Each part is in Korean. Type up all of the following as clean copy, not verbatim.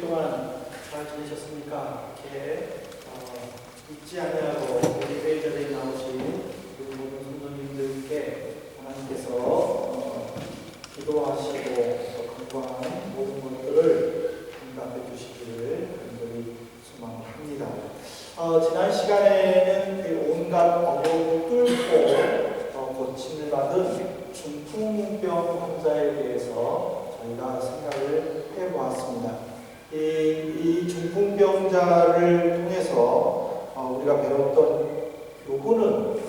동안 잘 지내셨습니까? 이렇게 잊지 아니하고 우리 회전에 나오신 우리 모든 성도님들께 하나님께서 기도하시고 간구한 모든 것들을 응답해 주시기를 간절히 소망합니다. 지난 시간에는 온갖 어려움을 뚫고 고침을 받은 중풍병 환자에 대해서 저희가 생각을 해보았습니다. 이 중풍병자를 통해서 우리가 배웠던 교훈은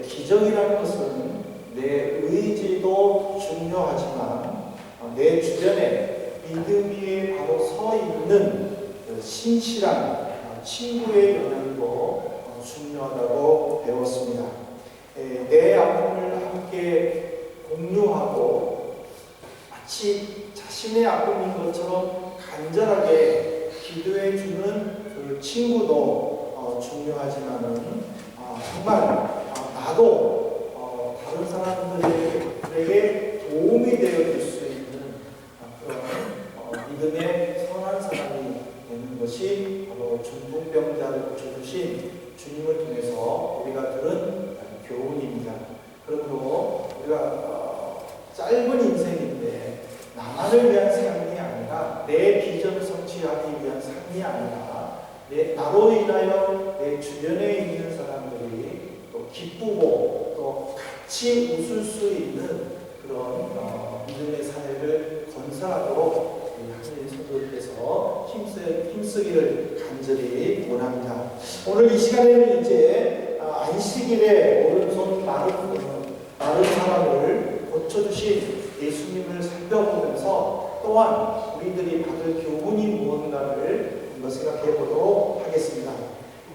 기적이라는 것은 내 의지도 중요하지만 내 주변에 믿음 위에 바로 서 있는 신실한 친구의 영향도 중요하다고 배웠습니다. 내 아픔을 함께 공유하고 마치 자신의 아픔인 것처럼 간절하게 기도해 주는 그 친구도 중요하지만은 정말 나도 다른 사람들에게 도움이 되어 줄 수 있는 그런 믿음의 선한 사람이 되는 것이 바로 중풍병자를 고쳐주신 주님을 통해서 우리가 들은 교훈입니다. 그러므로 우리가 짧은 인생인데 나만을 위한 삶이 아니라 내 비전을 성취하기 위한 삶이 아니라 나로 인하여 내 주변에 있는 사람들이 또 기쁘고 또 같이 웃을 수 있는 그런 믿음의 사회를 건설하도록 하나님의 성도들께서 힘쓰기를 간절히 원합니다. 오늘 이 시간에는 이제 안식일에 오른손 마른 사람을 고쳐주신 예수님을 살펴보면서 또한 우리들이 받을 교훈이 무언가를 한번 생각해 보도록 하겠습니다.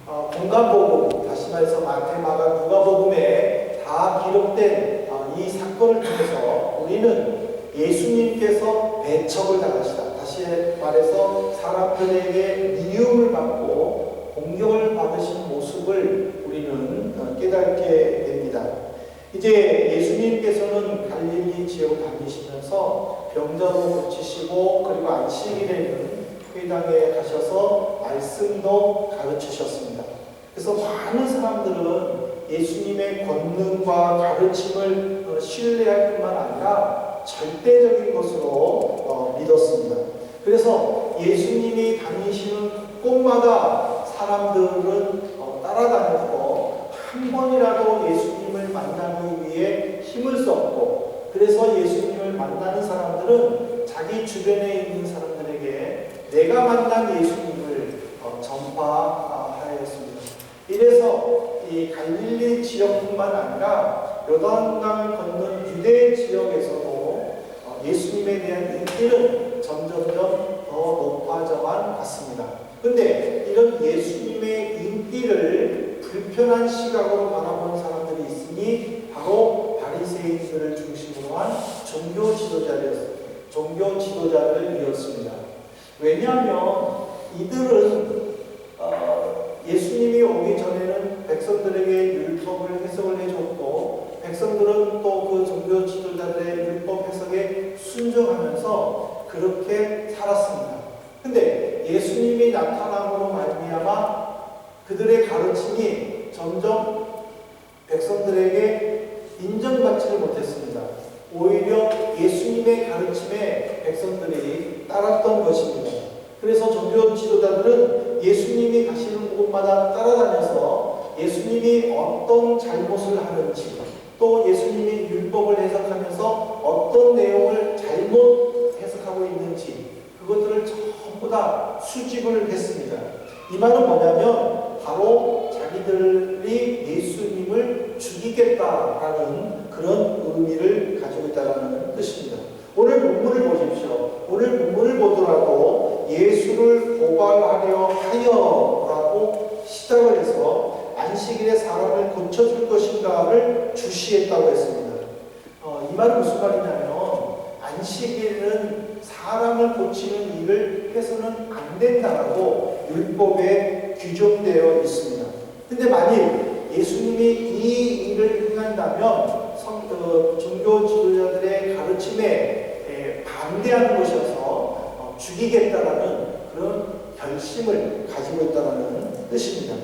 공간복음, 다시 말해서 마태, 마가, 누가복음에 다 기록된 이 사건을 통해서 우리는 예수님께서 배척을 당하시다, 다시 말해서 사람들에게 미움을 받고 공격을 받으신 모습을 우리는 깨닫게 됩니다. 이제 예수님께서는 갈릴리 지역을 다니시면서 병자도 고치시고 그리고 안식일에는 회당에 가셔서 말씀도 가르치셨습니다. 그래서 많은 사람들은 예수님의 권능과 가르침을 신뢰할 뿐만 아니라 절대적인 것으로 믿었습니다. 그래서 예수님이 다니시는 곳마다 사람들은 따라다녔고 한 번이라도 예수님을 만나기 위해 힘을 썼고, 그래서 예수님을 만나는 사람들은 자기 주변에 있는 사람들에게 내가 만난 예수님을 전파하였습니다. 이래서 이 갈릴리 지역뿐만 아니라 요단강을 건넌 유대 지역에서도 예수님에 대한 인기는 점점점 더 높아져만 갔습니다. 그런데 이런 예수님의 인기를 불편한 시각으로 바라보는 사람들이 있으니 바로 바리새인들을 중심으로 한 종교 지도자들이었습니다. 왜냐하면 이들은 예수님이 오기 전에는 백성들에게 율법을 해석을 해줬고, 백성들은 또 그 종교 지도자들의 율법 해석에 순종하면서 그렇게 살았습니다. 근데 예수님이 나타남으로 말미암아 그들의 가르침이 점점 백성들에게 인정받지를 못했습니다. 오히려 예수님의 가르침에 백성들이 따랐던 것입니다. 그래서 종교 지도자들은 예수님이 가시는 곳마다 따라다녀서 예수님이 어떤 잘못을 하는지, 또 예수님이 율법을 해석하면서 어떤 내용을 잘못 해석하고 있는지 그것들을 전부 다 수집을 했습니다. 이 말은 뭐냐면 바로 자기들이 예수님을 죽이겠다라는 그런 의미를 가지고 있다는 뜻입니다. 오늘 본문을 보십시오. 오늘 본문을 보더라도 예수를 고발하려 하여라고 시작을 해서 안식일에 사람을 고쳐줄 것인가를 주시했다고 했습니다. 이 말은 무슨 말이냐면 안식일은 사람을 고치는 일을 해서는 안 된다고 율법에 규정되어 있습니다. 근데 만일 예수님이 이 일을 행한다면 종교 지도자들의 가르침에 반대하는 것이어서 죽이겠다라는 그런 결심을 가지고 있다는 뜻입니다.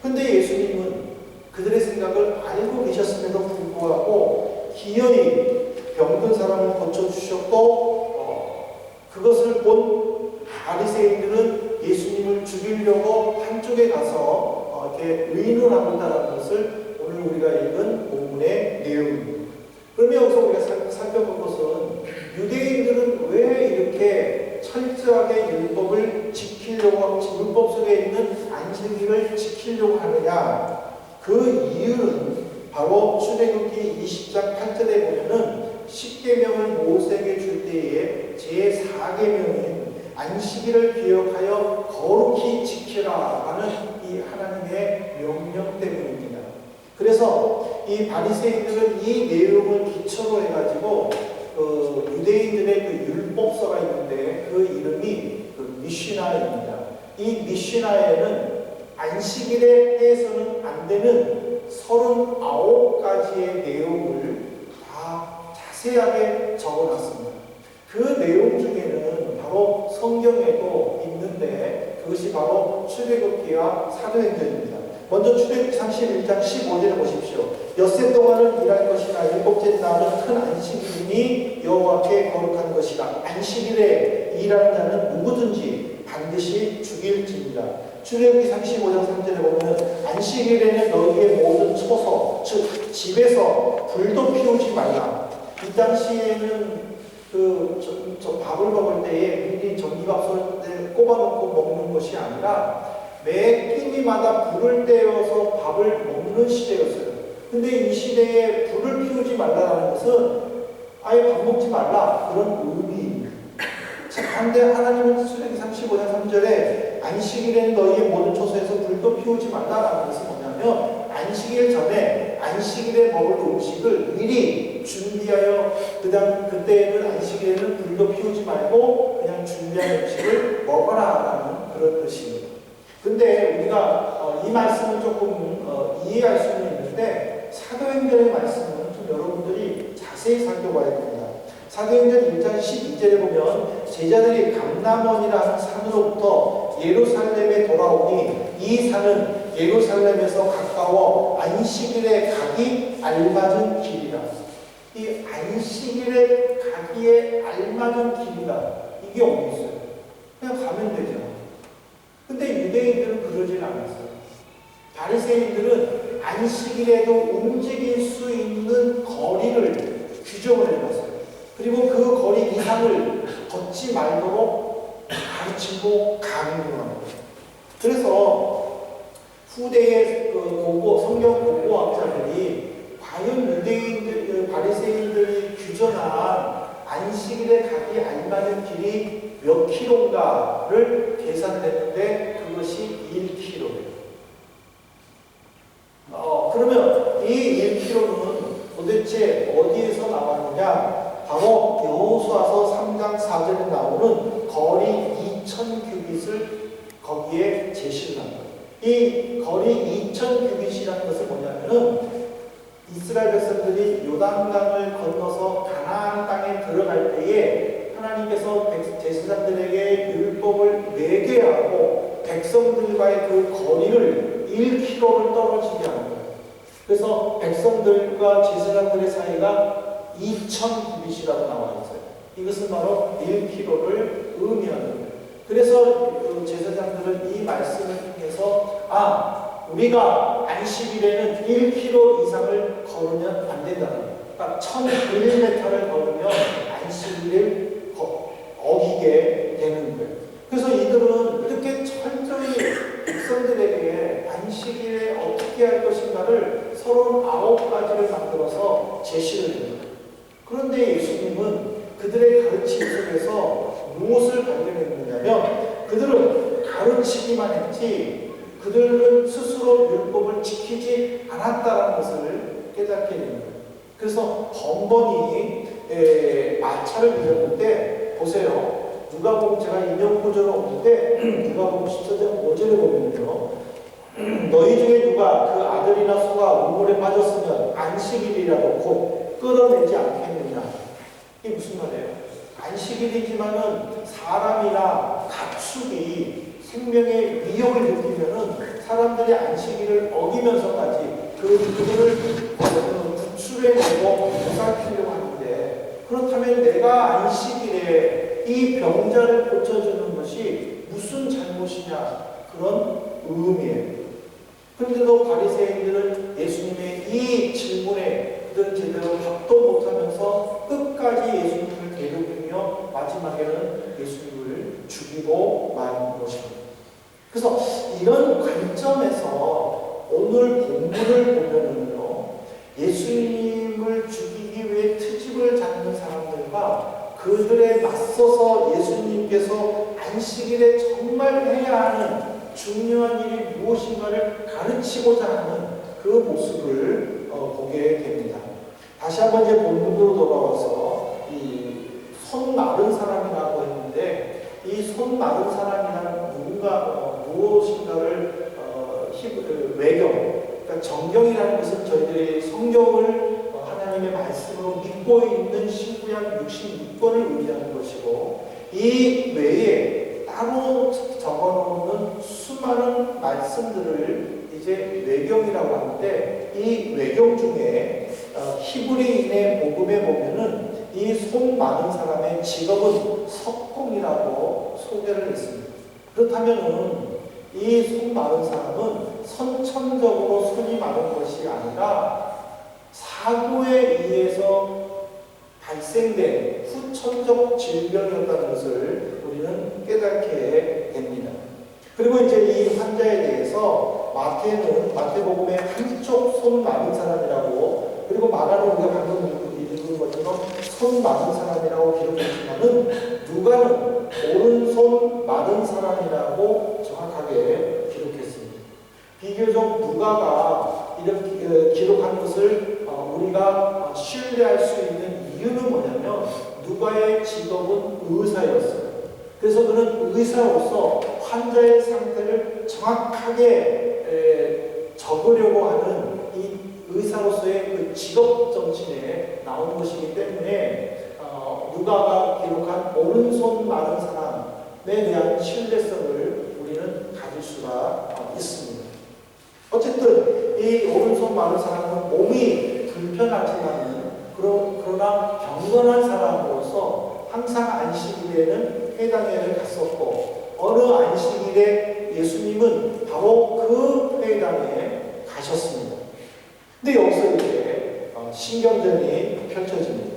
근데 예수님은 그들의 생각을 알고 계셨음에도 불구하고 기어이 병든 사람을 고쳐주셨고, 그것을 본 바리새인들은 예수님을 죽이려고 한쪽에 가서 이렇게 의논하고 있다는 것을 오늘 우리가 읽은 본문의 내용입니다. 그러면 여기서 우리가 살펴볼 것은 유대인들은 왜 이렇게 철저하게 율법을 지키려고, 율법 속에 있는 안식일을 지키려고 하느냐? 그 이유는 바로 출애굽기 20장 8절에 보면은 10계명을 모세에게 줄 때에 제4계명인 안식일을 기억하여 거룩히 지키라 하는 이 하나님의 명령 때문입니다. 그래서 이 바리새인들은 이 내용을 기초로 해가지고 유대인들의 그 율법서가 있는데 그 이름이 미슈나입니다. 이 미슈나에는 안식일에 해서는 안 되는 39가지의 내용을 다 자세하게 적어놨습니다. 그 내용 중에는 바로 성경에도 있는데 그것이 바로 출애굽기와 사도행전입니다. 먼저 출애굽기 31장 15절을 보십시오. 엿새 동안은 일할 것이나 일곱째 날은 큰 안식일이니 여호와께 거룩한 것이라. 안식일에 일하는 자는 누구든지 반드시 죽일지니라. 출애굽기 35장 3절에 보면 안식일에는 너희의 모든 처소, 즉 집에서 불도 피우지 말라. 이 당시에는 밥을 먹을 때에 미리 전기밥솥에 꼽아놓고 먹는 것이 아니라 매 끼니마다 불을 떼어서 밥을 먹는 시대였어요. 근데 이 시대에 불을 피우지 말라는 것은 아예 밥 먹지 말라 그런 의미입니다. 그런데 하나님은 출애굽기 35장 3절에 안식일에는 너희의 모든 처소에서 불도 피우지 말라라는 것은 뭐냐면 안식일 전에 안식일에 먹을 음식을 미리 준비하여 그때에는 안식일에는 불도 피우지 말고 그냥 준비한 음식을 먹어라라는 그런 뜻입니다. 근데 우리가 이 말씀을 조금 이해할 수는 있는데 사도행전의 말씀은 좀 여러분들이 자세히 살펴봐야 됩니다. 사도행전 1장 12절에 보면 제자들이 감람원이라는 산으로부터 예루살렘에 돌아오니 이 산은 예루살렘에서 가까워 안식일에 가기 알맞은 길이라. 이 안식일에 가기에 알맞은 길이다. 이게 어디 있어요? 그냥 가면 되죠. 근데 유대인들은 그러진 않았어요. 바리새인들은 안식일에도 움직일 수 있는 거리를 규정을 해놨어요. 그리고 그 거리 이상을 걷지 말도록 가르치고 강요합니다. 그래서 후대의 성경 고고학자들이 과연 바리새인들이 규정한 안식일에 가기 알맞은 길이 몇 킬로인가를 계산했는데 그것이 1km예요. 그러면 이 1km는 도대체 어디에서 나왔느냐? 바로 여호수아서 3장 4절에 나오는 거리 2000규빗을 거기에 제시를 한 거예요. 이 거리 2000규빗이라는 것은 뭐냐면은 이스라엘 백성들이 요단강을 건너서 가나안 땅에 들어갈 때에 하나님께서 제사장들에게 율법을 매게 하고 백성들과의 그 거리를 1km를 떨어지게 하는 거예요. 그래서 백성들과 제사장들의 사이가 2000규빗이라고 나와 있어요. 이것은 바로 1km를 의미하는 거예요. 그래서 제사장들은 이 말씀을 통해서 우리가 안식일에는 1km 이상을 걸으면 안 된다는 거예요. 그러니까 1001m를 걸으면 안식일을 어기게 되는 거예요. 그래서 이들은 이렇게 철저히 백성들에게 안식일에 어떻게 할 것인가를 39가지를 만들어서 제시를 해요. 그런데 예수님은 그들의 가르침 속에서 무엇을 발견했느냐면 그들은 가르치기만 했지 그들은 스스로 율법을 지키지 않았다는 것을 깨닫게 됩니다. 그래서 번번이 마차를 밀었는데 보세요. 누가복음 제가 인용 구절은 없는데 누가복음 14장 5절에 보면요. 너희 중에 누가 그 아들이나 소가 우물에 빠졌으면 안식일이라도 곧 끌어내지 않겠느냐. 이게 무슨 말이에요? 안식일이지만은 사람이나 가축 가축이 생명의 위협을 느끼면은 사람들이 안식일을 어기면서까지 그들을 구출해내고 보살피려고 하는데, 그렇다면 내가 안식일에 이 병자를 고쳐주는 것이 무슨 잘못이냐, 그런 의미예요. 그런데도 바리새인들은 예수님의 이 질문에 그들은 제대로 답도 못하면서 끝까지 예수님을 괴롭히며 마지막에는 예수님을 죽이고 만 것입니다. 그래서 이런 관점에서 오늘 본문을 보면은요, 예수님을 죽이기 위해 트집을 잡는 사람들과 그들에 맞서서 예수님께서 안식일에 정말 해야 하는 중요한 일이 무엇인가를 가르치고자 하는 그 모습을 보게 됩니다. 다시 한번 이제 본문으로 돌아와서 이 손 마른 사람이라고 했는데, 이 손 마른 사람이란 누군가 무엇인가를 외경, 그러니까 정경이라는 것은 저희들이 성경을 하나님의 말씀으로 믿고 있는 신구약 66권을 의미하는 것이고, 이 외에 따로 적어놓는 수많은 말씀들을 이제 외경이라고 하는데, 이 외경 중에 히브리인의 복음에 보면은 이 손 많은 사람의 직업은 석공이라고 소개를 했습니다. 그렇다면은 이 손 많은 사람은 선천적으로 손이 많은 것이 아니라 사고에 의해서 발생된 후천적 질병이었다는 것을 우리는 깨닫게 됩니다. 그리고 이제 이 환자에 대해서 마태복음에 한쪽 손 많은 사람이라고, 그리고 마가는 우리가 방금 읽은 것처럼 손 많은 사람이라고 기록했지만은 누가는 오른손 많은 사람이라고 정확하게 기록했습니다. 비교적 누가가 이렇게 기록한 것을 우리가 신뢰할 수 있는 이유는 뭐냐면, 누가의 직업은 의사였어요. 그래서 그는 의사로서 환자의 상태를 정확하게 적으려고 하는 이 의사로서의 그 직업 정신에 나온 것이기 때문에 누가가 기록한 오른손 많은 사람에 대한 신뢰성을 우리는 가질 수가 있습니다. 어쨌든 이 오른손 많은 사람은 몸이 불편하지만 그러나 경건한 사람으로서 항상 안식일에는 회당에 갔었고, 어느 안식일에 예수님은 바로 그 회당에 가셨습니다. 근데 여기서 이렇게 신경전이 펼쳐집니다.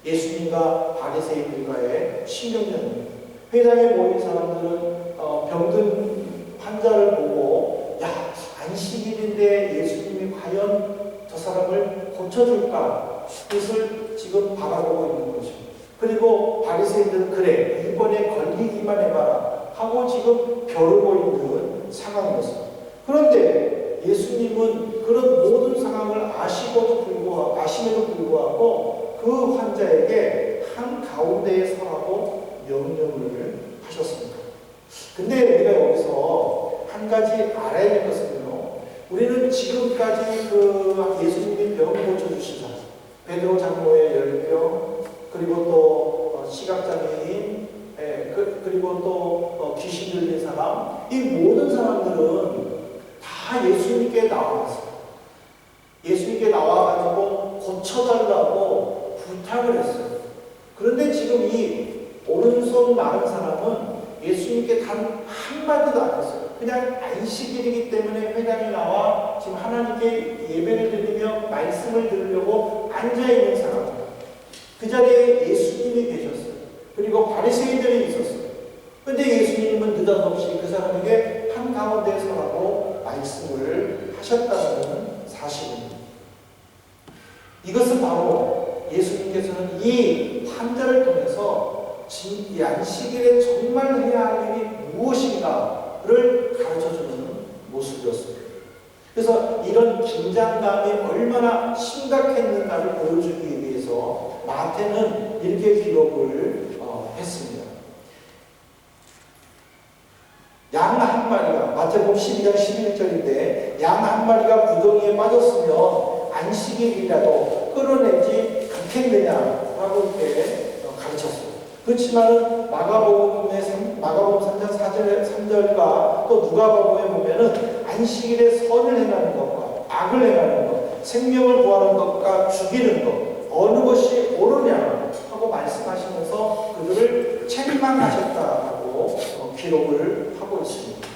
예수님과 바리새인들과의 신경전입니다. 회당에 모인 사람들은 병든 환자를 보고, 야, 안식일인데 예수님이 과연 저 사람을 고쳐줄까? 그것을 지금 바라보고 있는 것입니다. 그리고 바리새인들은 그래, 이번에 걸리기만 해봐라 하고 지금 벼르고 있는 상황이었습니다. 그런데 예수님은 그런 모든 상황을 아심에도 불구하고 그 환자에게 한 가운데에 서라고 명령을 하셨습니다. 근데 우리가 여기서 한 가지 알아야 될 것은요, 우리는 지금까지 그 예수님이 병을 고쳐주신 사람, 베드로 장로의 열병, 그리고 또 시각장애인, 그리고 또 귀신 들린 사람, 이 모든 사람들은 다 예수님께 나와갔어요. 예수님께 나와가지고 고쳐달라고 부탁을 했어요. 그런데 지금 이 오른손 마른 사람은 예수님께 단 한마디도 안 했어요. 그냥 안식일이기 때문에 회당에 나와 지금 하나님께 예배를 드리며 말씀을 들으려고 앉아있는 사람, 그 자리에 예수님이 계셨어요. 그리고 바리새인들이 있었어요. 그런데 예수님은 느닷없이 그 사람에게 한가운데 서라고 말씀을 하셨다는 사실입니다. 이것은 바로 예수님께서는 이 환자를 통해서 이 안식일에 정말 해야 할 일이 무엇인가를 가르쳐주는 모습이었습니다. 그래서 이런 긴장감이 얼마나 심각했는가를 보여주기 위해서 마태는 이렇게 기록을 했습니다. 양 한 마리가, 마태복음 12장 11절인데, 양 한 마리가 구덩이에 빠졌으면 안식일이라도 끌어내지 않겠느냐라고 이렇게 가르쳤어요. 그렇지만 마가복음의 마가복음 3장 4절, 3절과 또 누가복음에 보면은 안식일에 선을 행하는 것과 악을 행하는 것, 생명을 구하는 것과 죽이는 것, 어느 것이 옳으냐 하고 말씀하시면서 그들을 책망하셨다고 기록을 하고 있습니다.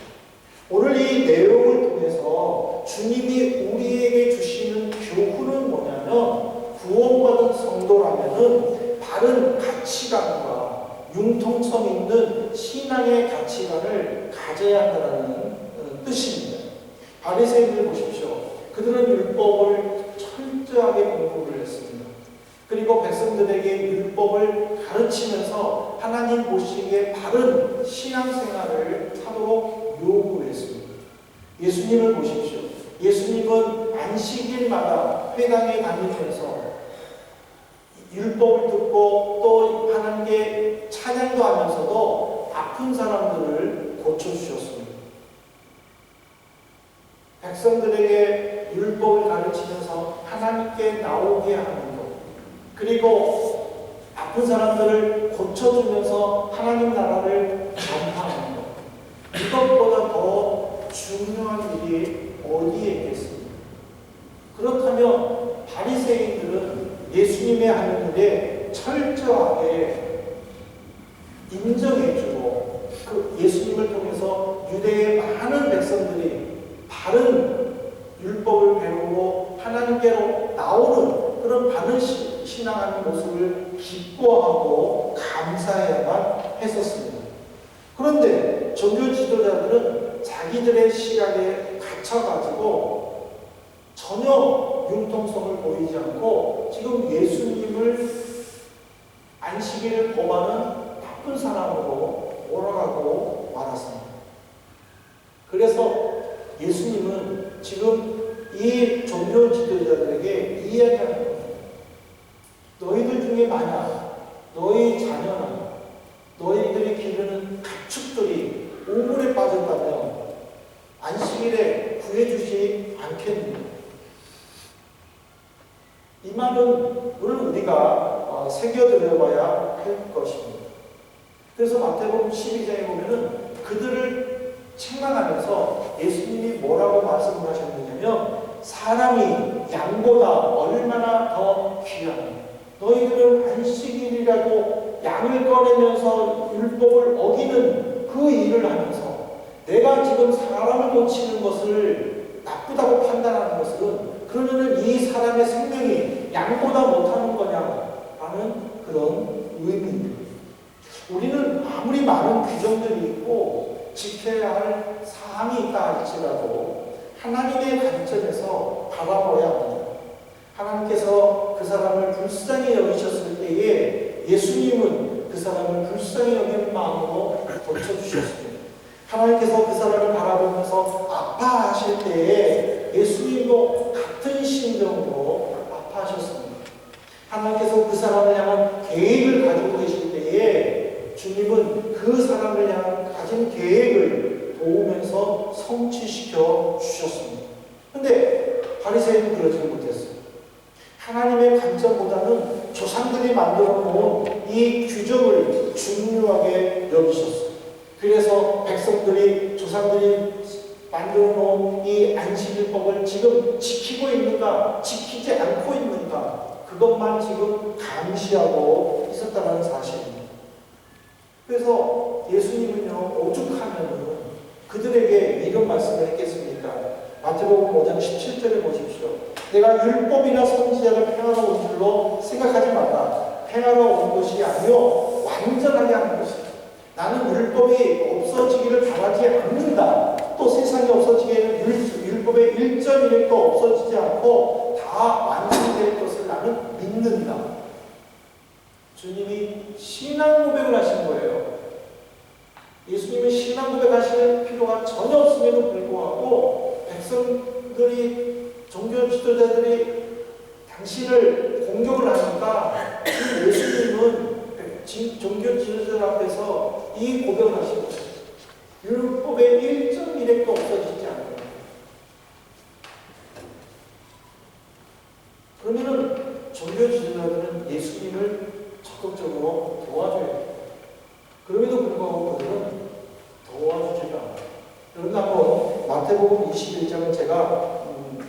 오늘 이 내용을 통해서 주님이 우리에게 주시는 교훈은 뭐냐면, 구원받은 성도라면은 바른 가치관과 융통성 있는 신앙의 가치관을 가져야 한다는 뜻입니다. 바리새인들 보십시오. 그들은 율법을 철저하게 공부를 했습니다. 그리고 백성들에게 율법을 가르치면서 하나님 보시기에 바른 신앙생활을 하도록 요구했습니다. 예수님을 보십시오. 예수님은 안식일마다 회당에 다니면서 율법을 듣고 또 하나님께 찬양도 하면서도 아픈 사람들을 고쳐주셨습니다. 백성들에게 율법을 가르치면서 하나님께 나오게 하는 것, 그리고 아픈 사람들을 고쳐주면서 하나님 나라를 전파하는 것, 이것보다 더 중요한 일이 어디에 있겠습니까? 그렇다면 바리새인들은 예수님의 하는 일에 철저하게 인정해주고 그 예수님을 통해서 유대의 많은 백성들이 바른 율법을 배우고 하나님께로 나오는 그런 바른 신앙하는 모습을 기뻐하고 감사해야만 했었습니다. 그런데 종교 지도자들은 자기들의 시각에 갇혀가지고 전혀 융통성을 보이지 않고 지금 예수님을 안식일을 범하는 나쁜 사람으로 몰아가고 말았습니다. 그래서 예수님은 지금 이 종교 지도자들에게 이야기하는 겁니다. 너희들 중에 만약 너희 자녀나 너희들이 기르는 가축들이 오물에 빠졌다면 안식일에 구해주지 않겠느냐. 이 말은 오늘 우리가 새겨들어봐야 할 것입니다. 그래서 마태복음 12장에 보면은 그들을 책망하면서 예수님이 뭐라고 말씀을 하셨느냐면, 사람이 양보다 얼마나 더 귀하냐. 너희들은 안식일이라고 양을 꺼내면서 율법을 어기는 그 일을 하면서 내가 지금 사람을 고치는 것을 나쁘다고 판단하는 것은 그러면은 이 사람의 생명이 양보다 못하는 거냐라는 그런 의미입니다. 우리는 아무리 많은 규정들이 있고 지켜야 할 사항이 있다 할지라도 하나님의 관점에서 바라봐야 합니다. 하나님께서 그 사람을 불쌍히 여기셨을 때에 예수님은 그 사람을 불쌍히 여기는 마음으로 고쳐주셨습니다. 하나님께서 그 사람을 바라보면서 아파하실 때에 예수님도 같은 심정으로 아파하셨습니다. 하나님께서 그 사람을 향한 계획을 가지고 계실 때에 주님은 그 사람을 향한 가진 계획을 도우면서 성취시켜 주셨습니다. 그런데 바리새인은 그러지 못했어요. 하나님의 관점보다는 조상들이 만들어 놓은 이 규정을 중요하게 여기셨어요. 그래서 백성들이, 조상들이 만들어 놓은 이 안식일법을 지금 지키고 있는가, 지키지 않고 있는가, 그것만 지금 감시하고 있었다는 사실입니다. 그래서 예수님은요, 오죽하면은 그들에게 이런 말씀을 했겠습니까? 마태복음 5장 17절에 보십시오. 내가 율법이나 선지자를 팽하러 온 줄로 생각하지 마라. 팽하러 온 것이 아니요 완전하게 하는 것이다. 나는 율법이 없어지기를 바라지 않는다. 또 세상이 없어지기에는 율법의 1.1획도 없어지지 않고 다 완성될 것을 나는 믿는다. 주님이 신앙 고백을 하신 거예요. 예수님이 신앙 고백하실 필요가 전혀 없음에도 불구하고 백성들이, 종교 지도자들이 당신을 공격을 하니까 예수님은 종교 지도자들 앞에서 이 고백을 하신 거예요. 율법의 1.1획도 없어지지 않아요. 그러면은 종교 지도자들은 예수님을 적극적으로 도와줘야 돼요. 그럼에도 불구하고 그들은 여러분 한번 마태복음 21장은 제가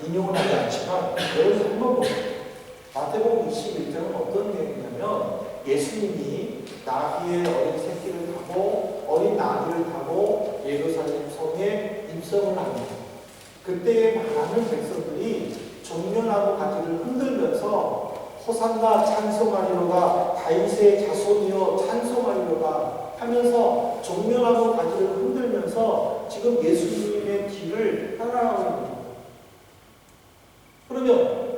인용은 하지 않지만 여러분 한번 보세요. 마태복음 21장은 어떤 내용이냐면 예수님이 나귀의 어린 새끼를 타고 어린 나귀를 타고 예루살렘 성에 입성을 합니다. 그때 많은 백성들이 종려나무 가지를 흔들면서 호산나 찬송하리로다 다윗의 자손이여 찬송하리로다 하면서 종려나무 가지를 흔들면서 지금 예수님의 뒤를 따라가고 있는 거예요. 그러면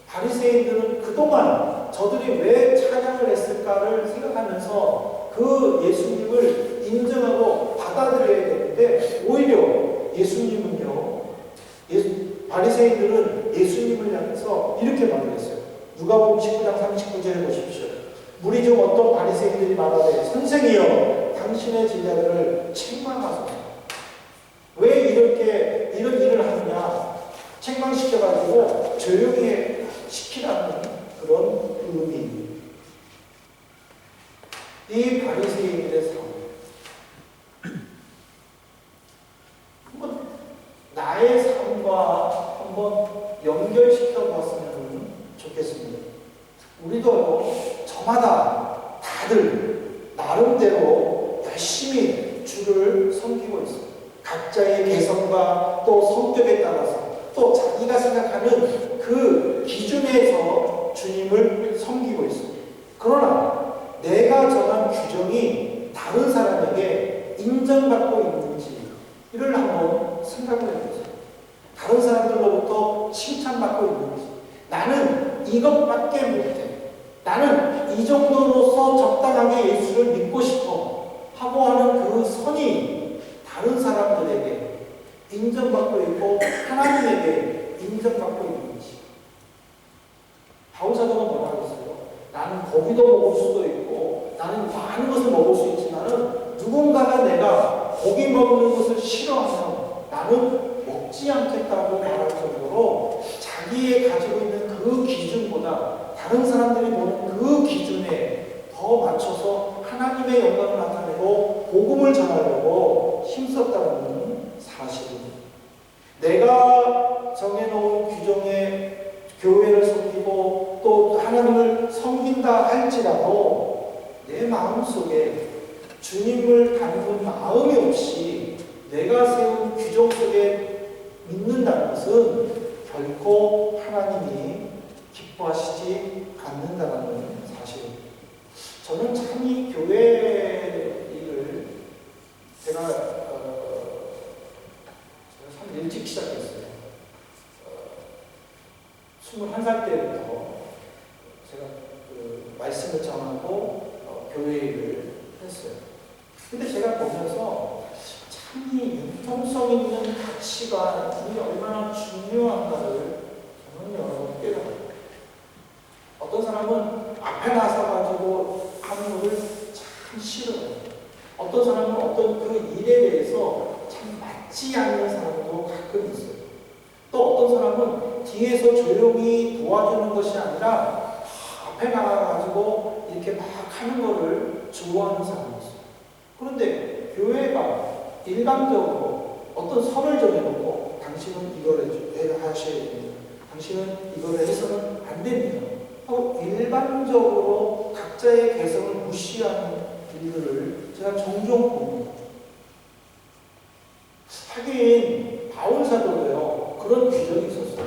바리새인들은 그동안 저들이 왜 찬양을 했을까를 생각하면서 그 예수님을 인정하고 받아들여야 되는데 오히려 예수님은요, 바리새인들은 예수님을 향해서 이렇게 말을 했어요. 누가복음 19장 39절에 보십시오. 무리 중 어떤 바리새인들이 말하되 선생이여 당신의 제자들을 책망하소서. 왜 이렇게 이런 일을 하느냐, 책망시켜가지고 조용히 시키라는 그런 의미. 이 바리새인들의 삶. 한번 나의 삶과 한번 연결시켜 보았으면 좋겠습니다. 우리도 저마다 다들 나름대로 열심히 주를 섬기고 있어요. 각자의 개성과 또 성격에 따라서 또 자기가 생각하는 그 기준에서 주님을 섬기고 있습니다. 그러나 내가 정한 규정이 다른 사람에게 인정받고 있는지를 한번 생각을 해보세요. 다른 사람들로부터 칭찬받고 있는지, 나는 이것밖에 못해, 나는 이 정도로서 적당하게 예수를 믿고 싶어 하고 하는 그 선이 다른 사람들에게 인정받고 있고 하나님에게 인정받고 있는지. 바울사도가 뭐라고 했어요? 나는 고기도 먹을 수도 있고 나는 많은 것을 먹을 수 있지만은 누군가가 내가 고기 먹는 것을 싫어하면 나는 먹지 않겠다고 말할 정도로 자기의 가지고 있는 그 기준보다 다른 사람들이 보는 그 기준에 더 맞춰서 하나님의 영광을 나타내고 복음을 전하려고 힘썼다는 사실입니다. 내가 정해놓은 규정에 교회를 섬기고 또 하나님을 섬긴다 할지라도 내 마음속에 주님을 닮은 마음이 없이 내가 세운 규정 속에 믿는다는 것은 결코 하나님이 기뻐하시지 않는다는 사실입니다. 저는 참 이 교회 일을 제가 참 일찍 시작했어요. 21살 때부터 제가 말씀을 전하고 교회 일을 했어요. 근데 제가 보면서 참 이 융통성 있는 가치관이 얼마나 중요한가를 저는 여러 번 깨달아요. 어떤 사람은 앞에 나서가지고 하는 것을 참 싫어요. 어떤 사람은 어떤 그 일에 대해서 참 맞지 않는 사람도 가끔 있어요. 또 어떤 사람은 뒤에서 조용히 도와주는 것이 아니라 앞에 나가가지고 이렇게 막 하는 것을 좋아하는 사람이 있어요. 그런데 교회가 일방적으로 어떤 선을 정해놓고 당신은 이걸 하셔야 됩니다. 당신은 이걸 해서는 안 됩니다. 하고 일반적으로 각자의 개성을 무시하는 일들을 제가 종종 봅니다. 하긴 바울 사도도요 그런 규정이 있었어요.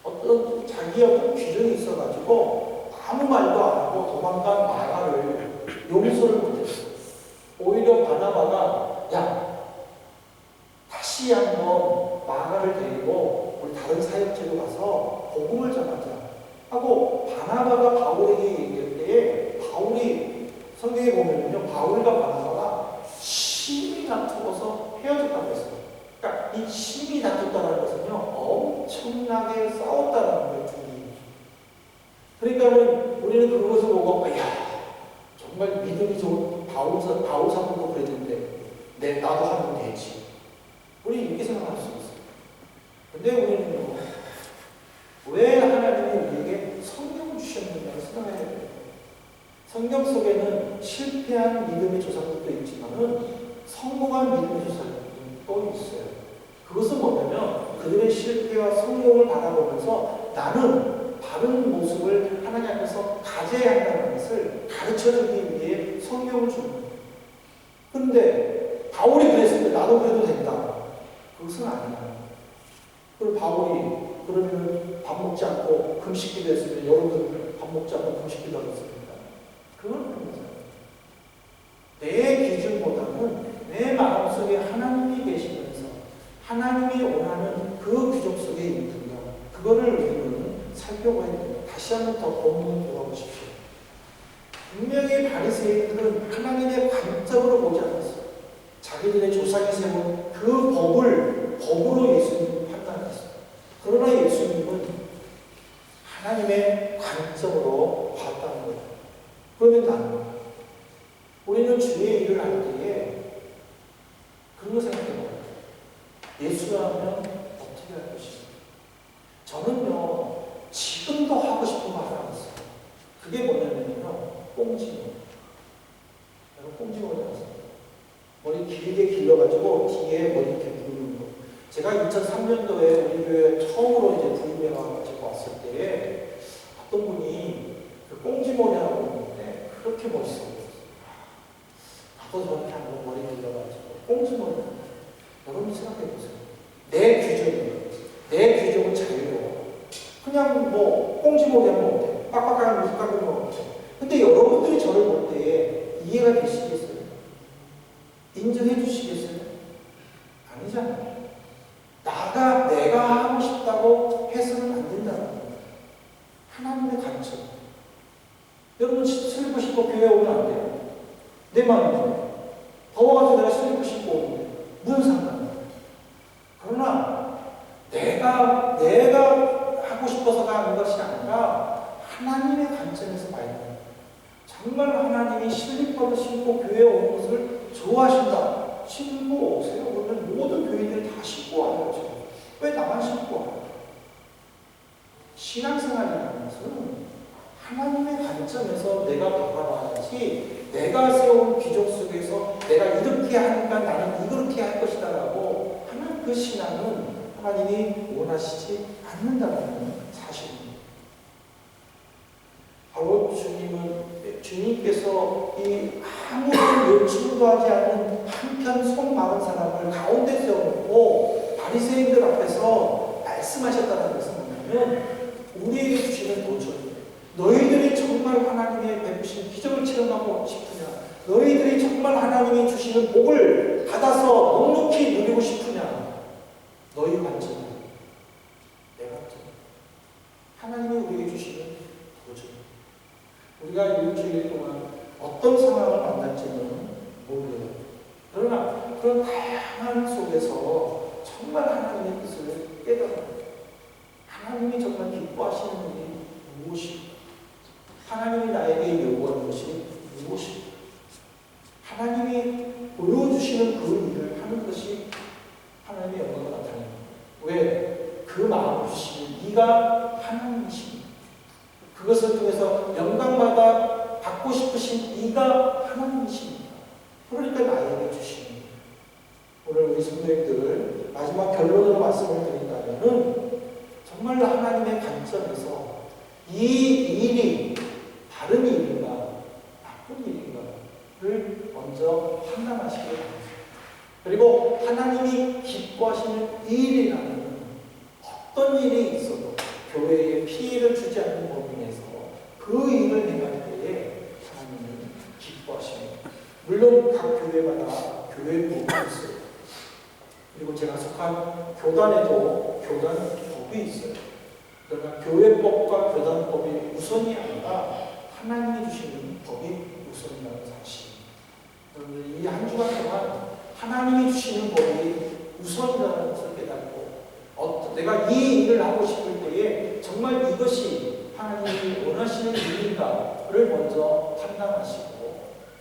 어떤 자기 어떤 규정이 있어가지고 아무 말도 안 하고 도망간 마가를 용서를 못했어요. 오히려 바나바가 야 다시 한번 마가를 데리고 우리 다른 사역지로 가서 복음을 전하자 하고 바나바가 바울에게 얘기할 때에 바울이 성경에 보면요 바울과 바나바가 심히 다투어서 헤어졌다고 했어요. 그러니까 이 심히 다투었다는 것은요 엄청나게 싸웠다는 거예요. 그러니까는 우리는 그것을 보고 야 정말 믿음이 좋은 바울 사도도 그랬는데 나도 하면 되지. 우리 이렇게 생각할 수 있어요. 근데 우리는요 왜 하나님이 우리에게 성경을 주셨는가를 생각해야 돼요. 성경 속에는 실패한 믿음의 조상들도 있지만은 성공한 믿음의 조상들도 또 있어요. 그것은 뭐냐면 그들의 실패와 성공을 바라보면서 나는 바른 모습을 하나님 앞에서 가져야 한다는 것을 가르쳐주기 위해 성경을 줍니다. 그런데 바울이 그랬을 때 나도 그래도 된다. 그것은 아니야. 그럼 바울이 그러면 밥 먹지 않고 금식기도 했으면 여러분 밥 먹지 않고 금식기도 하겠습니까? 그건 아니죠. 내 기준보다는 내 마음속에 하나님이 계시면서 하나님이 원하는 그 규정 속에 있는가 그거를 우리는 살펴봐야 됩니다. 다시 한번 더 본문을 돌아보십시오. 분명히 바리새인들은 하나님의 관점으로 보지 않았어요. 자기들의 조상이 세운 그 법으로 예수님을 판단했어요. 그러나 예수님은 하나님의 관점으로 봤다는 거예요. 그러면 우리는 주의 일을 할 때에 그런 거 생각해봐요. 예수가 하면 어떻게 할 것인가? 저는요, 지금도 하고 싶은 말을 안 했어요. 그게 뭐냐면요, 꽁지모. 여러분, 꽁지모를 아세요? 머리 길게 길러가지고 뒤에 머리 이렇게 부르는 거. 제가 2003년도에 우리 교회 처음으로 이제 부임회가 왔을 때 어떤 분이 그 꽁지모냐고 했는데 그렇게 멋있어요. 나도 저렇게 한번 머리 길러가지고 꽁지모냐. 여러분 생각해보세요. 내 규정은 자유로워. 그냥 뭐 꽁지모냐 하면 어때? 빡빡하게 무식하게 하면 어때? 근데 여러분들이 저를 볼 때 이해가 되시겠어요? 인정해 주시겠어요? 아니잖아요. 내가 하고 싶다고 해서는 안 된다는 거예요. 하나님의 관점. 여러분 슬리퍼 신고 교회 오면 안 돼요. 내 마음이죠. 더워가지고 내가 슬리퍼 신고 오는데 무슨 상관이에요? 그러나 내가 하고 싶어서가 하는 것이 아니라 하나님의 관점에서 봐야 돼요. 정말 하나님이 슬리퍼를 신고 교회에 오는 것을 좋아하신다. 신고 오세요. 그러면 모든 교인들이 다 신고 와야죠. 왜 나만 신고 와요? 신앙생활이라는 것은 하나님의 관점에서 내가 바라봐야지 내가 세운 규정 속에서 내가 이렇게 하니까 나는 이렇게 할 것이다 라고 하는 그 신앙은 하나님이 원하시지 않는다는 사실입니다. 바로 주님께서 이 아무런 요청도 하지 않는 한편 속 마른 사람을 가운데 세워놓고 바리새인들 앞에서 말씀하셨다는 것은 뭐냐면 우리에게 주시는 도전, 너희들이 정말 하나님의 베푸신 기적을 체험하고 싶으냐, 너희들이 정말 하나님이 주시는 복을 받아서 넉넉히 누리고 싶으냐, 너희 관점은 내 관점. 하나님이 우리에게 주시는 도전. 우리가 일주일 동안 어떤 상황을 만날지는 모르겠어요. 그러나 그런 다양한 속에서 정말 하나님의 뜻을 깨달아요. 하나님이 정말 기뻐하시는 일이 무엇일까? 하나님이 나에게 요구하는 것이 무엇일까? 하나님이 보여주시는 그 일을 하는 것이 하나님의 영광을 나타내는 거예요. 왜? 그 마음을 주시는 네가 하나님이십니다. 그것을 통해서 영광마다 받고 싶으신 네가 하나님이십니다. 그러니까 나에게 주시는 거예요. 오늘 우리 성도님들 마지막 결론으로 말씀을 드린다면은 정말 하나님의 관점에서 이 일이 다른 일인가 나쁜 일인가를 먼저 판단하시기 바랍니다. 그리고 하나님이 기뻐하시는 일이라는 어떤 일이 있어도 교회에 피해를 주지 않는 범위 내에서 그 일을 행할 때에 하나님은 기뻐하십니다. 물론 각 교회마다 교회법이 있어요. 그리고 제가 속한 교단에도 교단법이 있어요. 그러나 교회법과 교단법이 우선이 아니라 하나님이 주시는 법이 우선이라는 사실입니다. 이 한 주간 동안 하나님이 주시는 법이 우선이라는 것을 깨닫고 내가 이 일을 하고 싶을 때에 정말 이것이 하나님이 원하시는 일인가를 먼저 판단하시고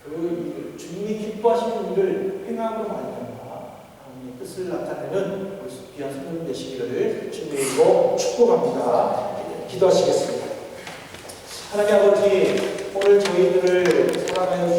그 일을 주님이 기뻐하시는 일을 행함으로 말미암아 하나님의 뜻을 나타내는 귀한 성도님 되시기를 주님으로 축복합니다. 기도하시겠습니다. 하나님 아버지, 오늘 저희들을 사랑하여